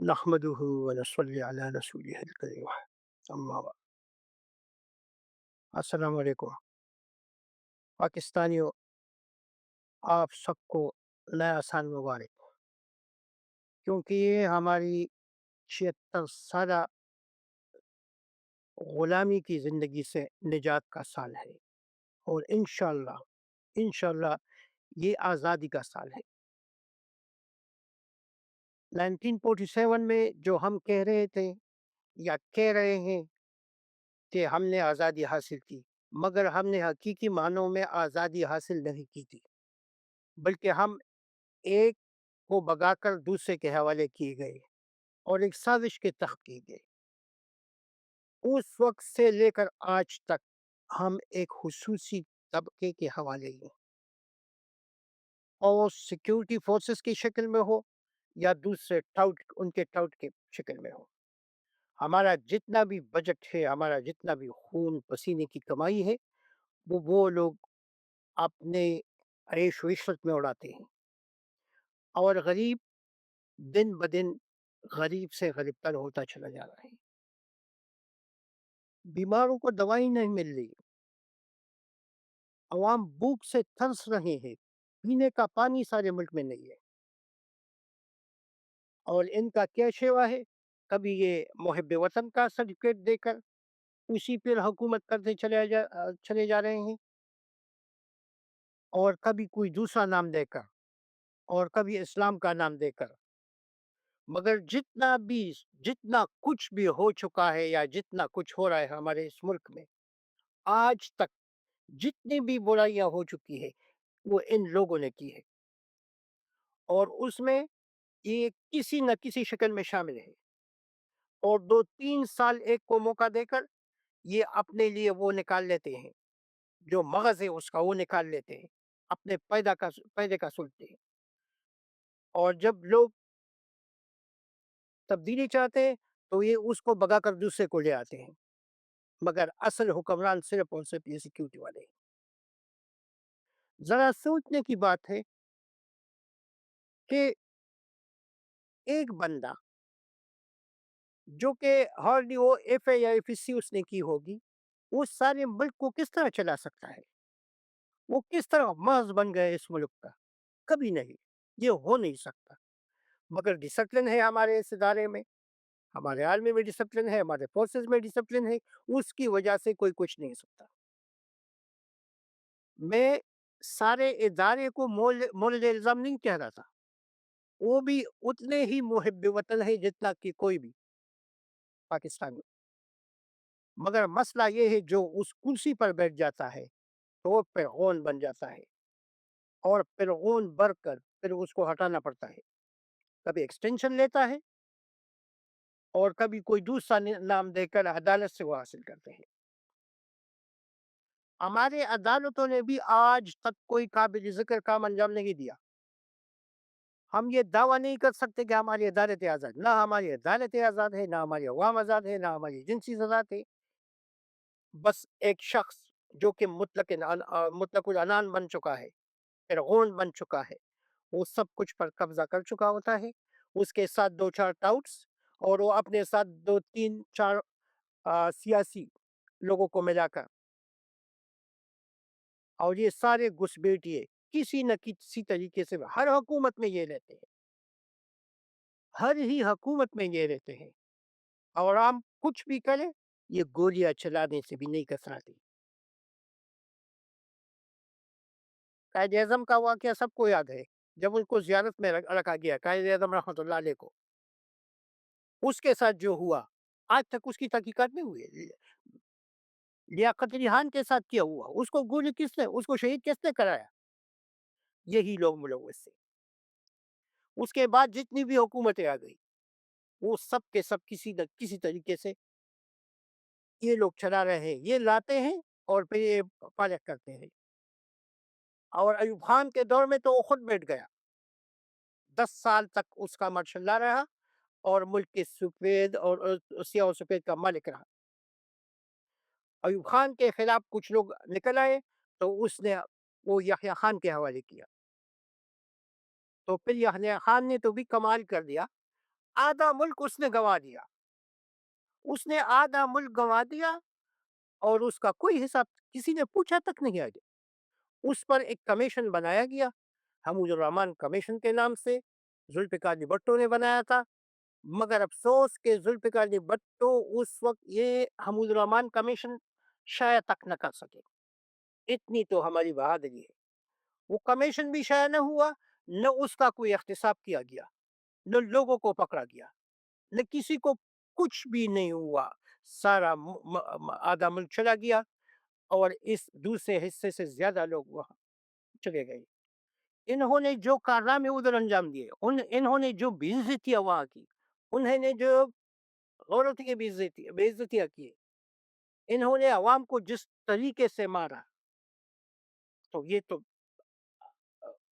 نحمده ونصلي على رسوله الكريم اما بعد۔ السلام علیکم پاکستانیوں، آپ سب کو نیا سال مبارک، کیونکہ یہ ہماری 76 سالہ غلامی کی زندگی سے نجات کا سال ہے، اور انشاءاللہ یہ آزادی کا سال ہے۔ 1947 میں جو ہم کہہ رہے تھے یا کہہ رہے ہیں کہ ہم نے آزادی حاصل کی، مگر ہم نے حقیقی معنوں میں آزادی حاصل نہیں کی تھی، بلکہ ہم ایک کو بگا کر دوسرے کے حوالے کیے گئے اور ایک سازش کے تحت کیے گئے۔ اس وقت سے لے کر آج تک ہم ایک خصوصی طبقے کے حوالے ہیں، اور سیکیورٹی فورسز کی شکل میں ہو یا دوسرے ان کے ٹاؤٹ کی شکل میں ہو۔ ہمارا جتنا بھی بجٹ ہے، ہمارا جتنا بھی خون پسینے کی کمائی ہے، وہ لوگ اپنے عیش و عشرت میں اڑاتے ہیں، اور غریب دن بدن غریب سے غریب تر ہوتا چلا جا رہا ہے۔ بیماروں کو دوائی نہیں مل رہی، عوام بھوک سے ترس رہے ہیں، پینے کا پانی سارے ملک میں نہیں ہے، اور ان کا کیا شیوا ہے؟ کبھی یہ محب وطن کا سرٹیفکیٹ دے کر اسی پر حکومت کرتے چلے جا رہے ہیں، اور کبھی کوئی دوسرا نام دے کر، اور کبھی اسلام کا نام دے کر۔ مگر جتنا کچھ بھی ہو چکا ہے یا جتنا کچھ ہو رہا ہے ہمارے اس ملک میں آج تک، جتنی بھی برائیاں ہو چکی ہے وہ ان لوگوں نے کی ہے، اور اس میں یہ کسی نہ کسی شکل میں شامل ہے، اور 2-3 سال ایک کو موقع دے کر یہ اپنے لیے وہ نکال لیتے ہیں، جو مغز ہے اس کا وہ نکال لیتے ہیں، اپنے پیدے کا سلطتے ہیں، اور جب لوگ تبدیلی چاہتے ہیں تو یہ اس کو بگا کر دوسرے کو لے آتے ہیں، مگر اصل حکمران صرف اور صرف یہ سیکیورٹی والے ہیں۔ ذرا سوچنے کی بات ہے کہ ایک بندہ جو کہ ہارڈلی وہ ایف اے یا ایف سی اس نے کی ہوگی، وہ سارے ملک کو کس طرح چلا سکتا ہے؟ وہ کس طرح محض بن گئے اس ملک کا؟ کبھی نہیں، یہ ہو نہیں سکتا۔ مگر ڈسپلن ہے ہمارے اس ادارے میں، ہمارے آرمی میں ڈسپلن ہے، ہمارے فورسز میں ڈسپلن ہے، اس کی وجہ سے کوئی کچھ نہیں سکتا۔ میں سارے ادارے کو مورل الزام نہیں کہہ رہا تھا، وہ بھی اتنے ہی محب وطن ہے جتنا کہ کوئی بھی پاکستان میں، مگر مسئلہ یہ ہے جو اس کرسی پر بیٹھ جاتا ہے تو وہ فرعون بن جاتا ہے، اور فرعون بن کر پھر اس کو ہٹانا پڑتا ہے، کبھی ایکسٹینشن لیتا ہے اور کبھی کوئی دوسرا نام دے کر عدالت سے وہ حاصل کرتے ہیں۔ ہمارے عدالتوں نے بھی آج تک کوئی قابل ذکر کام انجام نہیں دیا۔ ہم یہ دعویٰ نہیں کر سکتے کہ ہماری عدالتیں آزاد، نہ ہماری عدالتیں آزاد ہے، نہ ہماری عوام آزاد ہے، نہ ہماری ایجنسیز آزاد ہے۔ بس ایک شخص جو کہ مطلق العنان بن چکا ہے، فرعون بن چکا ہے، وہ سب کچھ پر قبضہ کر چکا ہوتا ہے، اس کے ساتھ 2-4 ٹاؤٹس، اور وہ اپنے ساتھ 2-3-4 سیاسی لوگوں کو ملا کر، اور یہ سارے گھسپیٹیے کسی نہ کسی طریقے سے ہر حکومت میں یہ رہتے ہیں، ہر ہی حکومت میں یہ رہتے ہیں، اور ہم کچھ بھی کریں یہ گولیاں چلانے سے بھی نہیں کسراتے۔ قائد اعظم کا واقعہ سب کو یاد ہے، جب ان کو زیارت میں رکھا گیا، قائد اعظم رحمۃ اللہ علیہ کو، اس کے ساتھ جو ہوا آج تک اس کی تحقیقات نہیں ہوئی۔ لیاقت علی خان کے ساتھ کیا ہوا، اس کو گولی کس نے، اس کو شہید کس نے کرایا؟ یہی لوگ ملوث تھے۔ اس کے بعد جتنی بھی حکومتیں آ گئی وہ سب کے سب کسی نہ کسی طریقے سے یہ لوگ چلا رہے ہیں، یہ لاتے ہیں اور پھر یہ فارغ کرتے ہیں۔ اور ایوب خان کے دور میں تو وہ خود بیٹھ گیا، 10 سال تک اس کا مارشل لا رہا، اور ملک کے سفید اور سیاہ و سفید کا مالک رہا۔ ایوب خان کے خلاف کچھ لوگ نکل آئے تو اس نے وہ یحییٰ خان کے حوالے کیا، تو پھر یحییٰ خان نے تو بھی کمال کر دیا، آدھا ملک اس نے گنوا دیا، اس نے آدھا ملک گنوا دیا، اور اس کا کوئی حساب کسی نے پوچھا تک نہیں آگے۔ اس پر ایک کمیشن بنایا گیا، حمود الرحمان کمیشن کے نام سے، ذوالفقار علی بھٹو نے بنایا تھا، مگر افسوس کہ ذوالفقار علی بھٹو اس وقت یہ حمود الرحمان کمیشن شاید تک نہ کر سکے، اتنی تو ہماری بہادری ہے۔ وہ کمیشن بھی شائع نہ ہوا، نہ اس کا کوئی احتساب کیا گیا، نہ لوگوں کو پکڑا گیا، نہ کسی کو کچھ بھی نہیں ہوا، سارا آدھا ملک چلا گیا، اور اس دوسرے حصے سے زیادہ لوگ وہاں چلے گئے۔ انہوں نے جو کارنامے ادھر انجام دیے، انہوں نے جو بےعزتیاں وہاں کی، انہوں نے جو عورت کی بےعزتیاں کی، انہوں نے عوام کو جس طریقے سے مارا، تو یہ تو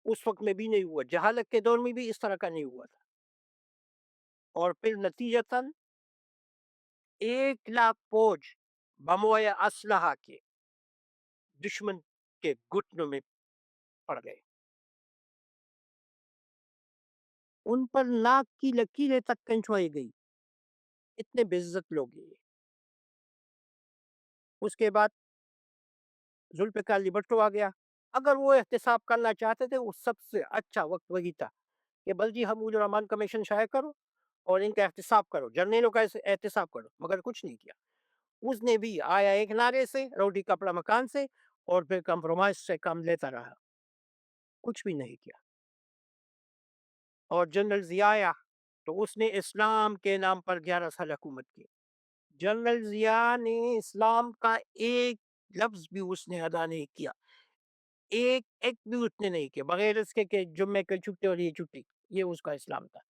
اس وقت میں بھی نہیں ہوا، جہالت کے دور میں بھی اس طرح کا نہیں ہوا تھا۔ اور پھر نتیجتاً 1,00,000 فوج بموئے اسلحہ کے دشمن کے گھٹنوں میں پڑ گئے، ان پر ناک کی لکیریں تک کھنچوائی گئی، اتنے بے عزت لوگ یہ۔ اس کے بعد ذوالفقار علی بھٹو آ گیا۔ اگر وہ احتساب کرنا چاہتے تھے، وہ سب سے اچھا وقت وہی تھا کہ بل جی حمود الرحمان کمیشن شائع کرو اور ان کا احتساب کرو، جرنیلوں کا احتساب کرو، مگر کچھ نہیں کیا۔ اس نے بھی آیا ایک نعرے سے، روٹی کپڑا مکان سے، اور پھر کمپرومائز سے کام لیتا رہا، کچھ بھی نہیں کیا۔ اور جنرل ضیاء آیا تو اس نے اسلام کے نام پر 11 سال حکومت کی۔ جنرل ضیاء نے اسلام کا ایک لفظ بھی اس نے ادا نہیں کیا، ایک ایک بھی اس نے نہیں کیا، بغیر اس کے کہ جمعے کے چھٹے اور یہ چھٹی، یہ اس کا اسلام تھا۔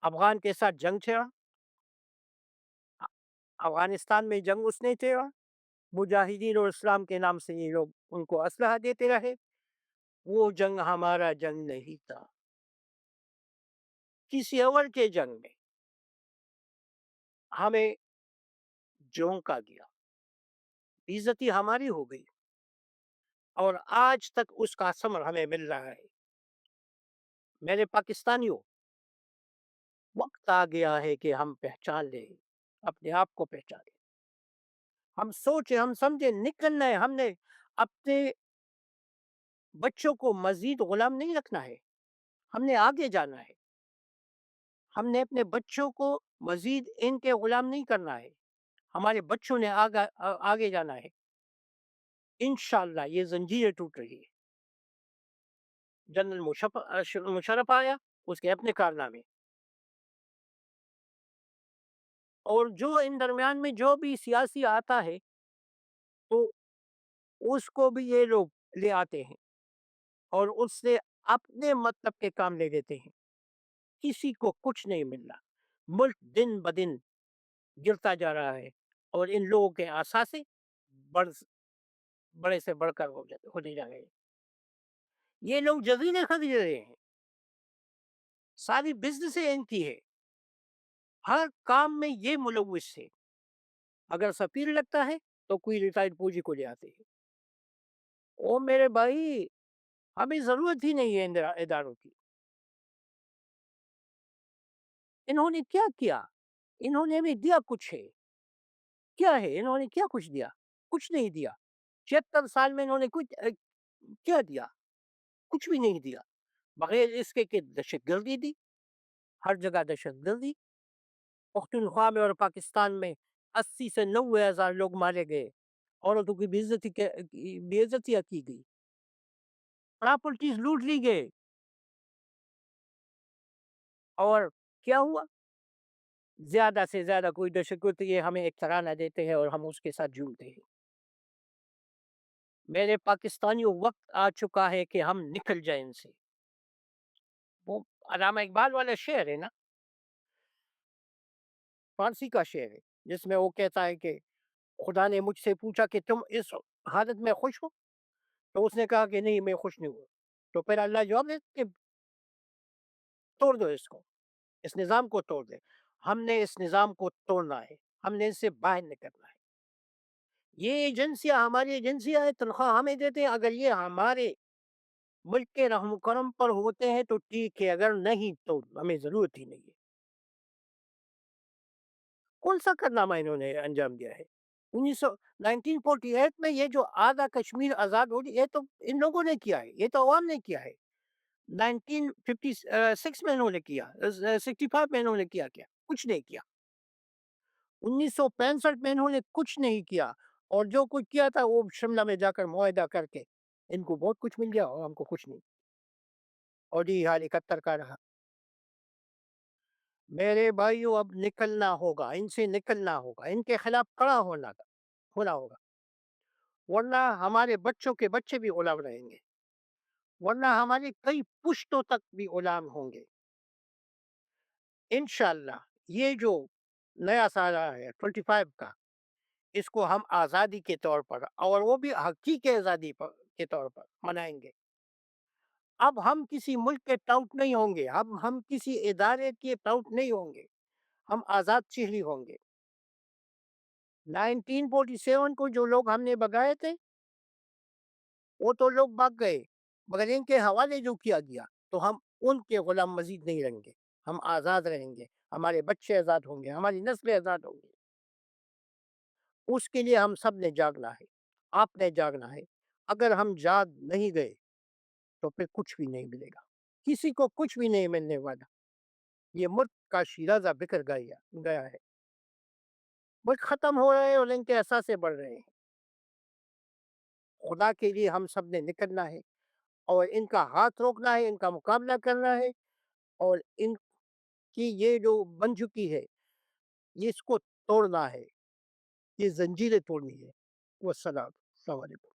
افغان کے ساتھ جنگ چھڑا، افغانستان میں جنگ اس نے چھڑا، مجاہدین اور اسلام کے نام سے یہ لوگ ان کو اسلحہ دیتے رہے، وہ جنگ ہمارا جنگ نہیں تھا، کسی اور کے جنگ میں ہمیں جھونکا گیا، عزتی ہماری ہو گئی، اور آج تک اس کا ثمر ہمیں مل رہا ہے۔ میرے پاکستانیوں، وقت آ گیا ہے کہ ہم پہچان لیں، اپنے آپ کو پہچانیں، ہم سوچیں، ہم سمجھیں، نکلنا ہے۔ ہم نے اپنے بچوں کو مزید غلام نہیں رکھنا ہے، ہم نے آگے جانا ہے، ہم نے اپنے بچوں کو مزید ان کے غلام نہیں کرنا ہے، ہمارے بچوں نے آگے جانا ہے۔ انشاءاللہ یہ زنجیریں ٹوٹ رہی ہے۔ جنرل مشرف آیا، اس کے اپنے کارنامے، اور جو ان درمیان میں جو بھی سیاسی آتا ہے تو اس کو بھی یہ لوگ لے آتے ہیں اور اس سے اپنے مطلب کے کام لے لیتے ہیں، کسی کو کچھ نہیں مل رہا، ملک دن بدن گرتا جا رہا ہے، اور ان لوگوں کے اثاثے بڑھ بڑے سے بڑھ کر ہوتے جا رہے ہیں۔ یہ لوگ جزیرے خرید رہے ہیں، ساری بزنس ان کی ہے، ہر کام میں یہ ملوث ہے، اگر سفیر لگتا ہے تو کوئی ریٹائرڈ فوجی کو لے آتے ہیں۔ او میرے بھائی، ہمیں ضرورت ہی نہیں ہے ان اداروں کی۔ انہوں نے کیا کیا؟ انہوں نے ہمیں دیا کچھ ہے؟ کیا ہے؟ انہوں نے کیا کچھ دیا؟ کچھ نہیں دیا۔ 76 سال میں انہوں نے کچھ کیا دیا؟ کچھ بھی نہیں دیا، بغیر اس کے کہ دہشت گردی دی، ہر جگہ دہشت گردی۔ پختونخوا میں اور پاکستان میں 80 سے 90 ہزار لوگ مارے گئے، عورتوں کی بےعزتیاں کی گئی، پراپرٹیز لوٹ لی گئے، اور کیا ہوا؟ زیادہ سے زیادہ کوئی دہشت گرد یہ ہمیں ایک ترانہ دیتے ہیں اور ہم اس کے ساتھ جھومتے ہیں۔ میرے پاکستانیوں، وقت آ چکا ہے کہ ہم نکل جائیں ان سے۔ وہ علامہ اقبال والا شعر ہے نا، فارسی کا شعر ہے، جس میں وہ کہتا ہے کہ خدا نے مجھ سے پوچھا کہ تم اس حالت میں خوش ہو؟ تو اس نے کہا کہ نہیں، میں خوش نہیں ہوں۔ تو پھر اللہ جواب دے کہ توڑ دو اس کو، اس نظام کو توڑ دے۔ ہم نے اس نظام کو توڑنا ہے، ہم نے اس سے باہر نکلنا ہے۔ یہ ایجنسیاں ہماری ایجنسیاں ہیں، تنخواہ ہمیں دیتے ہیں، اگر یہ ہمارے ملک کے رحم کرم پر ہوتے ہیں تو ٹھیک ہے، اگر نہیں تو ہمیں ضرورت ہی نہیں ہے۔ کون سا کارنامہ انہوں نے انجام دیا ہے؟ 1948 میں یہ جو آدھا کشمیر آزاد ہو گیا، یہ تو ان لوگوں نے کیا ہے، یہ تو عوام نے کیا ہے۔ 1956 میں انہوں نے کیا، 65 میں انہوں نے کیا کیا؟ کچھ نہیں کیا۔ 1965 میں انہوں نے کچھ نہیں کیا، اور جو کچھ کیا تھا وہ شملہ میں جا کر معاہدہ کر کے ان کو بہت کچھ مل گیا اور ہم کو کچھ نہیں، اور یہ حال 71 کا رہا۔ میرے بھائیوں اب نکلنا ہوگا، ان سے نکلنا ہوگا، ان کے خلاف کڑا ہونا ہوگا، ورنہ ہمارے بچوں کے بچے بھی غلام رہیں گے، ورنہ ہمارے کئی پشتوں تک بھی غلام ہوں گے۔ انشاءاللہ یہ جو نیا سال آیا ہے 25 کا، اس کو ہم آزادی کے طور پر، اور وہ بھی حقیقی آزادی کے طور پر منائیں گے۔ اب ہم کسی ملک کے ٹاؤٹ نہیں ہوں گے، اب ہم کسی ادارے کے ٹاؤٹ نہیں ہوں گے، ہم آزاد چہری ہوں گے۔ 1947 کو جو لوگ ہم نے بگائے تھے وہ تو لوگ بھاگ گئے، مگر ان کے حوالے جو کیا گیا تو ہم ان کے غلام مزید نہیں رہیں گے، ہم آزاد رہیں گے، ہمارے بچے آزاد ہوں گے، ہماری نسلیں آزاد ہوں گی۔ اس کے لیے ہم سب نے جاگنا ہے، آپ نے جاگنا ہے۔ اگر ہم جاگ نہیں گئے تو پھر کچھ بھی نہیں ملے گا، کسی کو کچھ بھی نہیں ملنے والا۔ یہ ملک کا شیرازہ بکھر گیا ہے، ملک ختم ہو رہے ہیں اور ان کے اثاثے بڑھ رہے ہیں۔ خدا کے لیے ہم سب نے نکلنا ہے اور ان کا ہاتھ روکنا ہے، ان کا مقابلہ کرنا ہے، اور ان کی یہ جو بن چکی ہے یہ اس کو توڑنا ہے، یہ زنجیریں توڑنی ہے۔ والسلام، السلام علیکم۔